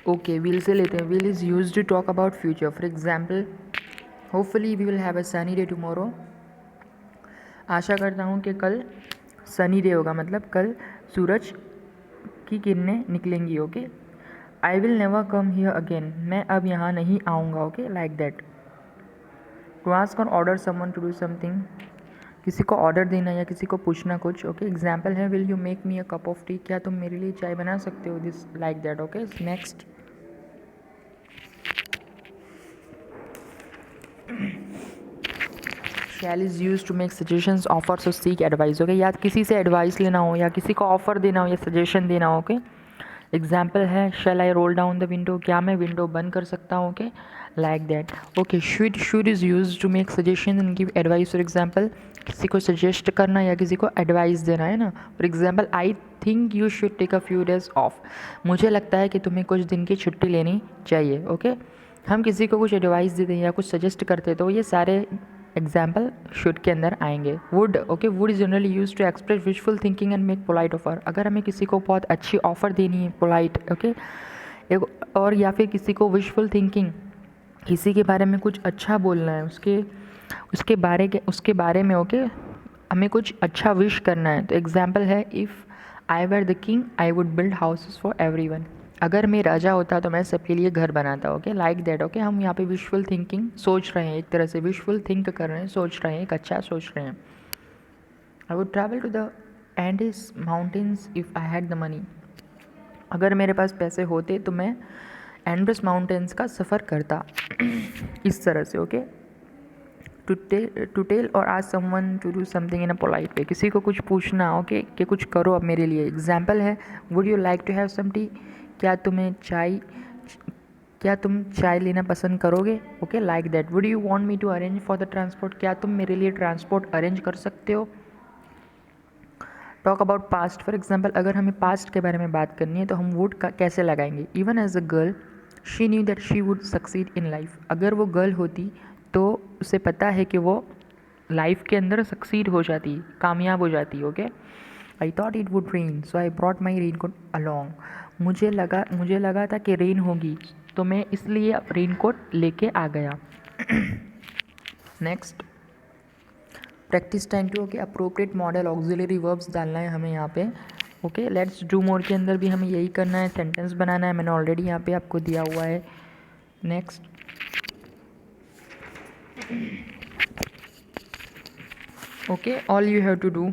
Okay, will से लेते हैं. Will is use to talk about future. For example, hopefully we will have a sunny day tomorrow. आशा करता हूँ कि कल सनी डे होगा, मतलब कल सूरज की किरणें निकलेंगी. Okay. I will never come here again. मैं अब यहाँ नहीं आऊँगा. Okay, like that. To ask or order someone to do something. किसी को ऑर्डर देना या किसी को पूछना कुछ. ओके. एग्जाम्पल है, will you make me a cup of tea. क्या तुम मेरे लिए चाय बना सकते हो. This like that. Okay. Next, shall is use to make suggestions, offers और सीक एडवाइस. ओके. या किसी से एडवाइस लेना हो या किसी को ऑफर देना हो या सजेशन देना हो. ओके. एग्जाम्पल है, shall I roll down the window. क्या मैं विंडो बंद कर सकता हूँ. Okay, like that. Okay. Should is use to make suggestion and give advice. For example, किसी को सजेस्ट करना या किसी को एडवाइस देना है ना. For example, I think you should take a few days off. मुझे लगता है कि तुम्हें कुछ दिन की छुट्टी लेनी चाहिए. ओके. हम किसी को कुछ एडवाइस देते हैं या कुछ सजेस्ट करते हैं तो ये सारे एग्जाम्पल शुड के अंदर आएंगे. Would. Okay. Would is generally use to express wishful thinking and make polite offer. अगर हमें किसी को बहुत अच्छी ऑफर देनी है, पोलाइट. ओके. और या फिर किसी को विशफुल थिंकिंग, किसी के बारे में कुछ अच्छा बोलना है, उसके बारे में. ओके, हमें कुछ अच्छा विश करना है. तो एग्जाम्पल है, if I were the king I would build houses for everyone. अगर मैं राजा होता तो मैं सबके लिए घर बनाता. Okay, like that. ओके. हम यहाँ पे विशफुल थिंकिंग सोच रहे हैं, एक तरह से विशफुल थिंक कर रहे हैं, सोच रहे हैं, एक अच्छा सोच रहे हैं. I would travel to the Andes mountains if I had the money. अगर मेरे पास पैसे होते तो मैं एंडस माउंटेन्स का सफ़र करता. इस तरह से. Okay. To tell or ask someone to do something in a polite way. किसी को कुछ पूछना. ओके, कि कुछ करो अब मेरे लिए. एग्जाम्पल है, would you like to have some tea. क्या तुम चाय लेना पसंद करोगे. Okay, like that. Would you want me to arrange for the transport. क्या तुम मेरे लिए ट्रांसपोर्ट अरेंज कर सकते हो. Talk about past. For example, अगर हमें पास्ट के बारे में बात करनी है तो हम वुड का कैसे लगाएंगे. Even as a girl she knew that she would succeed in life. अगर वो गर्ल होती तो उसे पता है कि वो लाइफ के अंदर सक्सीड हो जाती, कामयाब हो जाती. Okay. I thought it would rain so I brought my rain coat along. मुझे लगा था कि रेन होगी तो मैं इसलिए रेन कोट लेके आ गया. Next, practice time 2. Okay. Appropriate model auxiliary verbs डालना है हमें यहाँ पे. ओके. लेट्स डू मोर के अंदर भी हमें यही करना है, सेंटेंस बनाना है. मैंने ऑलरेडी यहाँ पे आपको दिया हुआ है. Next, okay. All you have to do